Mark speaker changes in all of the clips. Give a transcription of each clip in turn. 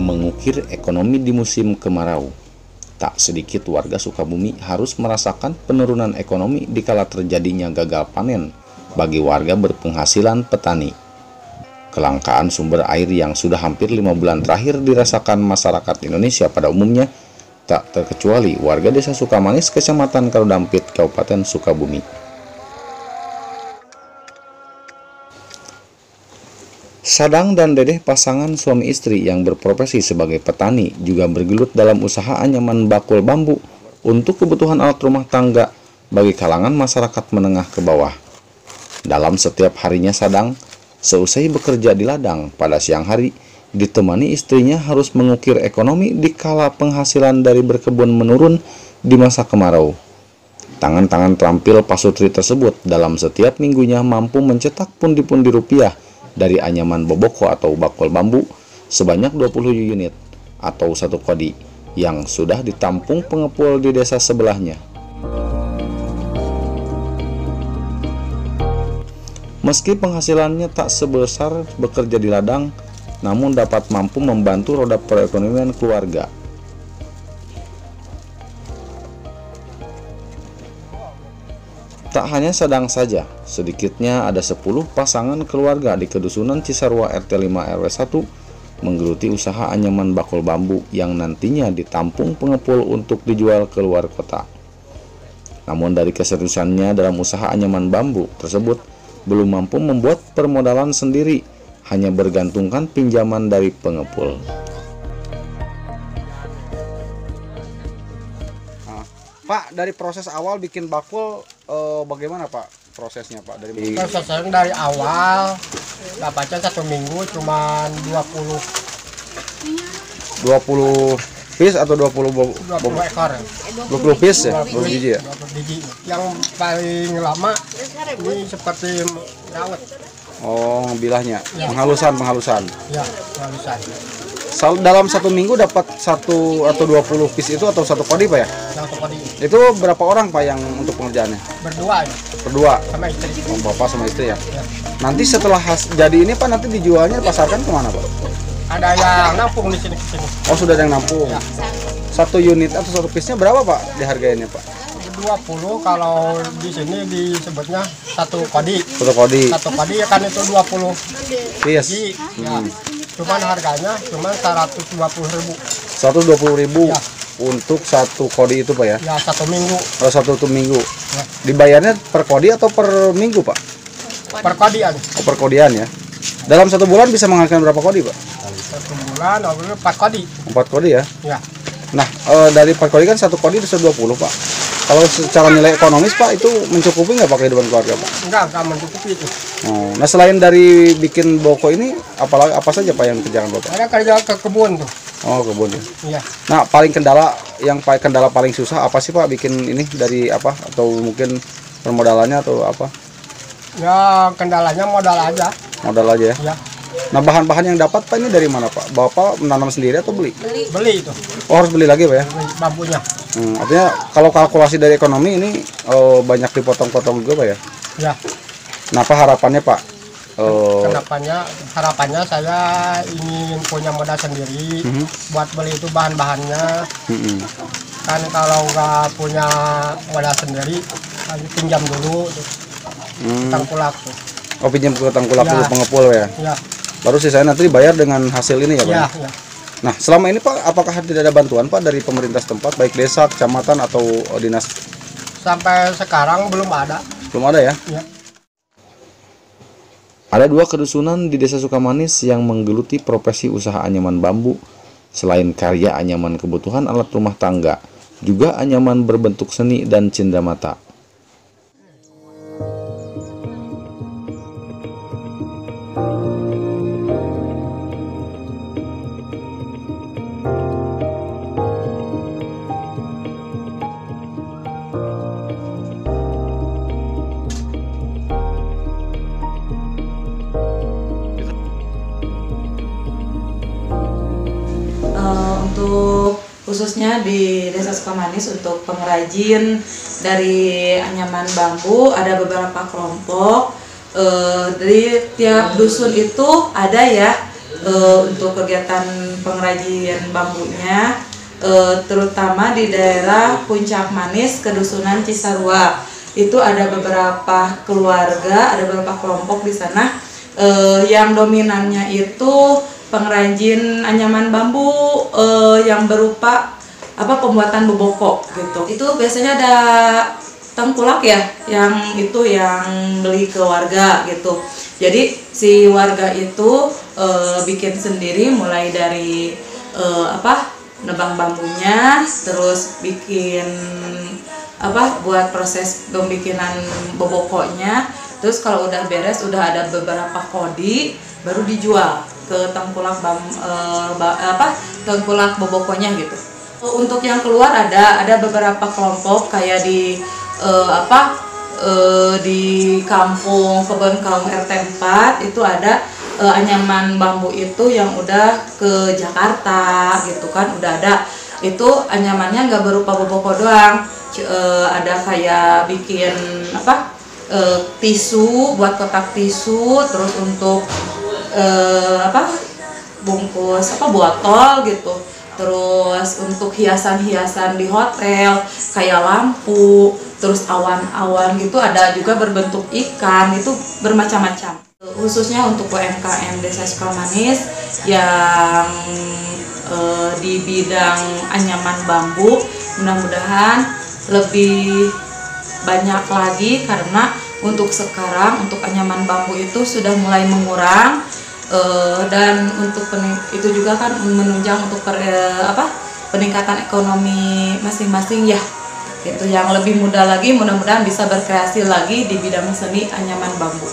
Speaker 1: Mengukir ekonomi di musim kemarau. Tak sedikit warga Sukabumi harus merasakan penurunan ekonomi dikala terjadinya gagal panen bagi warga berpenghasilan petani. Kelangkaan sumber air yang sudah hampir 5 bulan terakhir dirasakan masyarakat Indonesia pada umumnya, tak terkecuali warga Desa Sukamanis, Kecamatan Karudampit, Kabupaten Sukabumi. Sadang dan Dedeh, pasangan suami istri yang berprofesi sebagai petani, juga bergelut dalam usaha anyaman bakul bambu untuk kebutuhan alat rumah tangga bagi kalangan masyarakat menengah ke bawah. Dalam setiap harinya Sadang, seusai bekerja di ladang pada siang hari, ditemani istrinya harus mengukir ekonomi di kala penghasilan dari berkebun menurun di masa kemarau. Tangan-tangan terampil pasutri tersebut dalam setiap minggunya mampu mencetak pundi-pundi rupiah dari anyaman boboko atau bakul bambu sebanyak 20 unit atau 1 kodi yang sudah ditampung pengepul di desa sebelahnya. Meski penghasilannya tak sebesar bekerja di ladang, namun dapat mampu membantu roda perekonomian keluarga. Tak hanya Sadang saja, sedikitnya ada 10 pasangan keluarga di Kedusunan Cisarua RT 5 RW 1 menggeluti usaha anyaman bakul bambu yang nantinya ditampung pengepul untuk dijual ke luar kota. Namun dari keseriusannya dalam usaha anyaman bambu tersebut belum mampu membuat permodalan sendiri, hanya bergantungkan pinjaman dari pengepul.
Speaker 2: Pak, dari proses awal bikin bakul bagaimana Pak prosesnya Pak?
Speaker 3: Prosesnya dari awal dapatnya 1 minggu cuman
Speaker 2: 20 piece atau 20
Speaker 3: ekor.
Speaker 2: 20 piece ya? 20 biji ya?
Speaker 3: 20 biji. Yang paling lama ini seperti rawat.
Speaker 2: Oh, bilahnya. Ya. Penghalusan.
Speaker 3: Ya, penghalusan.
Speaker 2: Dalam 1 minggu dapat 1 atau 20 piece itu atau 1 kodi Pak ya?
Speaker 3: 1 kodi.
Speaker 2: Itu berapa orang Pak yang untuk pengerjaannya?
Speaker 3: Berdua ya.
Speaker 2: Berdua?
Speaker 3: Sama istri.
Speaker 2: Oh, Bapak sama istri ya? Ya. Nanti setelah jadi ini Pak, nanti dijualnya pasarkan kemana Pak?
Speaker 3: Ada yang nampung di sini.
Speaker 2: Oh, sudah ada yang nampung. Ya. 1 unit atau 1 piece-nya berapa Pak dihargainnya Pak?
Speaker 3: 20, kalau di sini disebutnya 1 kodi.
Speaker 2: 1 kodi.
Speaker 3: 1 kodi ya kan itu 20
Speaker 2: piece.
Speaker 3: Ya. Cuman harganya cuma 120.000.
Speaker 2: 120.000
Speaker 3: ya.
Speaker 2: Untuk 1 kodi itu Pak ya?
Speaker 3: Ya, 1 minggu.
Speaker 2: Oh, 1 minggu.
Speaker 3: Ya.
Speaker 2: Dibayarnya per kodi atau per minggu Pak?
Speaker 3: Per kodian.
Speaker 2: Oh, per kodian ya. Dalam 1 bulan bisa menghasilkan berapa kodi Pak?
Speaker 3: 1 bulan 4 kodi.
Speaker 2: 4 kodi ya?
Speaker 3: Ya.
Speaker 2: Nah, dari 4 kodi kan 1 kodi bisa 20 Pak. Kalau secara nilai ekonomis Pak, itu mencukupi nggak Pak kehidupan keluarga Pak?
Speaker 3: Enggak mencukupi itu.
Speaker 2: Oh, nah selain dari bikin boko ini, apa saja Pak yang dikerjakan Bapak?
Speaker 3: Ada kerja ke kebun tuh.
Speaker 2: Oh, kebun ya.
Speaker 3: Iya.
Speaker 2: Nah, kendala paling susah apa sih Pak bikin ini dari apa? Atau mungkin permodalannya atau apa?
Speaker 3: Ya, kendalanya modal aja.
Speaker 2: Modal aja ya?
Speaker 3: Iya.
Speaker 2: Nah, bahan-bahan yang dapat Pak ini dari mana Pak? Bapak menanam sendiri atau beli?
Speaker 3: Beli itu.
Speaker 2: Oh, harus beli lagi Pak ya?
Speaker 3: Beli bambunya.
Speaker 2: Artinya kalau kalkulasi dari ekonomi ini banyak dipotong-potong juga Pak ya?
Speaker 3: Ya.
Speaker 2: Kenapa harapannya Pak?
Speaker 3: Harapannya saya ingin punya modal sendiri buat beli itu bahan-bahannya. Kan kalau nggak punya modal sendiri, pinjam dulu tangkulak tuh.
Speaker 2: Oh, pinjam ke tangkulak dulu pengepul ya?
Speaker 3: Ya.
Speaker 2: Baru sisanya nanti dibayar dengan hasil ini ya Pak?
Speaker 3: Iya. Ya.
Speaker 2: Nah, selama ini Pak, apakah tidak ada bantuan Pak dari pemerintah setempat, baik desa, kecamatan, atau dinas?
Speaker 3: Sampai sekarang belum ada.
Speaker 2: Belum ada ya?
Speaker 3: Ya.
Speaker 1: Ada 2 kedusunan di Desa Sukamanis yang menggeluti profesi usaha anyaman bambu. Selain karya anyaman kebutuhan alat rumah tangga, juga anyaman berbentuk seni dan cenderamata.
Speaker 4: untuk khususnya di Desa Sukamanis untuk pengrajin dari anyaman bambu ada beberapa kelompok. Dari tiap dusun itu ada ya untuk kegiatan pengrajin bambunya, terutama di daerah Puncak Manis, Kedusunan Cisarua. Itu ada beberapa keluarga, ada beberapa kelompok di sana yang dominannya itu pengrajin anyaman bambu yang berupa pembuatan boboko gitu. Itu biasanya ada tengkulak ya, yang beli ke warga gitu. Jadi si warga itu bikin sendiri mulai dari nebang bambunya, terus bikin buat proses pembikinan bobokonya. Terus kalau udah beres, udah ada beberapa kodi, baru dijual ke tengkulak tengkulak bobokonya gitu. Untuk yang keluar ada beberapa kelompok kayak di di kampung Kebon Kaum RT 4 itu ada anyaman bambu itu yang udah ke Jakarta gitu kan, udah ada. Itu anyamannya nggak berupa boboko doang, ada kayak bikin tisu, buat kotak tisu, terus untuk bungkus botol gitu, terus untuk hiasan-hiasan di hotel kayak lampu, terus awan-awan gitu, ada juga berbentuk ikan, itu bermacam-macam. Khususnya untuk UMKM Desa Sukamanis yang di bidang anyaman bambu, mudah-mudahan lebih banyak lagi, karena untuk sekarang untuk anyaman bambu itu sudah mulai mengurang, dan untuk itu juga kan menunjang untuk peningkatan ekonomi masing-masing ya gitu, yang lebih mudah lagi, mudah-mudahan bisa berkreasi lagi di bidang seni anyaman bambu.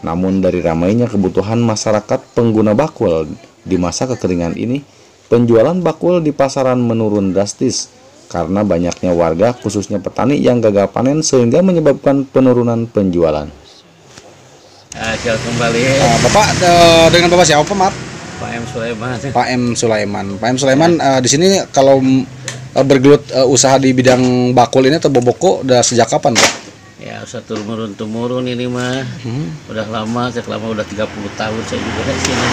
Speaker 1: Namun dari ramainya kebutuhan masyarakat pengguna bakul di masa kekeringan ini, penjualan bakul di pasaran menurun drastis karena banyaknya warga khususnya petani yang gagal panen sehingga menyebabkan penurunan penjualan.
Speaker 2: Kembali. Bapak dengan Bapak siapa, maaf?
Speaker 5: Pak M. Sulaiman.
Speaker 2: Pak M. Sulaiman. Pak M. Sulaiman, di sini kalau bergelut usaha di bidang bakul ini atau boboko udah sejak kapan, Pak?
Speaker 5: Ya, usah turun-temurun ini mah. Udah lama, udah 30 tahun saya juga di sini.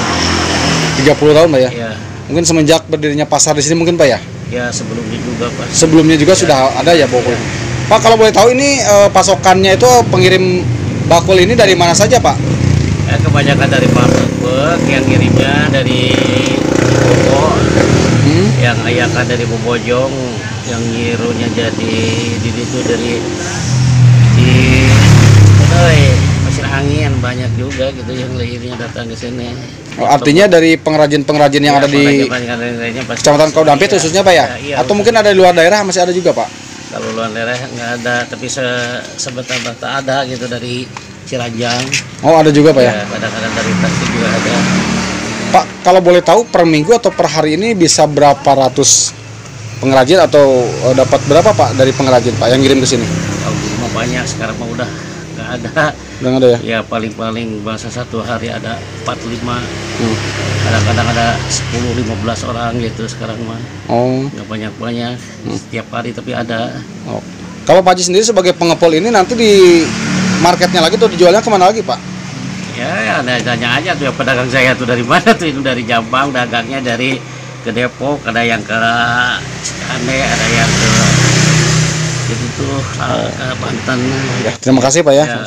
Speaker 2: 30 tahun, Pak ya?
Speaker 5: Ya.
Speaker 2: Mungkin semenjak berdirinya pasar di sini mungkin, Pak ya?
Speaker 5: Ya, sebelumnya juga, Pak.
Speaker 2: Sebelumnya juga
Speaker 5: ya.
Speaker 2: Sudah ada ya bakul. Ya. Pak, kalau boleh tahu ini pasokannya itu pengirim bakul ini dari mana saja, Pak?
Speaker 5: Ya, kebanyakan dari pabrik, yang ngirimnya dari Bobo, yang ayakan dari Bobojong, yang ngirunya jadi itu dari mesin angin, banyak juga gitu yang lainnya datang ke sini.
Speaker 2: Artinya dari pengrajin-pengrajin yang ada di Kecamatan Kaudampit khususnya, Pak ya?
Speaker 5: Iya,
Speaker 2: atau mungkin ada di luar daerah masih ada juga, Pak?
Speaker 5: Kalau luar daerah nggak ada, tapi sebentar-bentar ada gitu dari Ciranjang.
Speaker 2: Oh, ada juga, Pak ya?
Speaker 5: Kadang-kadang dari Tasik juga ada.
Speaker 2: Pak, kalau boleh tahu per minggu atau per hari ini bisa berapa ratus pengrajin atau dapat berapa, Pak, dari pengrajin, Pak, yang kirim ke sini?
Speaker 5: Kalau dulu mah banyak, sekarang mah udah nggak ada.
Speaker 2: Udah nggak ada ya?
Speaker 5: Ya paling bahasa satu hari ada 4-5. Kadang-kadang ada 10-15 orang gitu sekarang mah. Oh. Nggak banyak-banyak. Setiap hari tapi ada.
Speaker 2: Oh. Kalau Pak Haji sendiri sebagai pengepul ini nanti di marketnya lagi atau dijualnya kemana lagi, Pak?
Speaker 5: Ya, tanya aja tuh ya pedagang saya tuh dari mana tuh, itu dari Jombang, dagangnya dari ke Depok, ada yang ke Cikande, ada yang ke itu tuh ke Banten.
Speaker 2: Ya, terima kasih, Pak ya.
Speaker 5: Ya.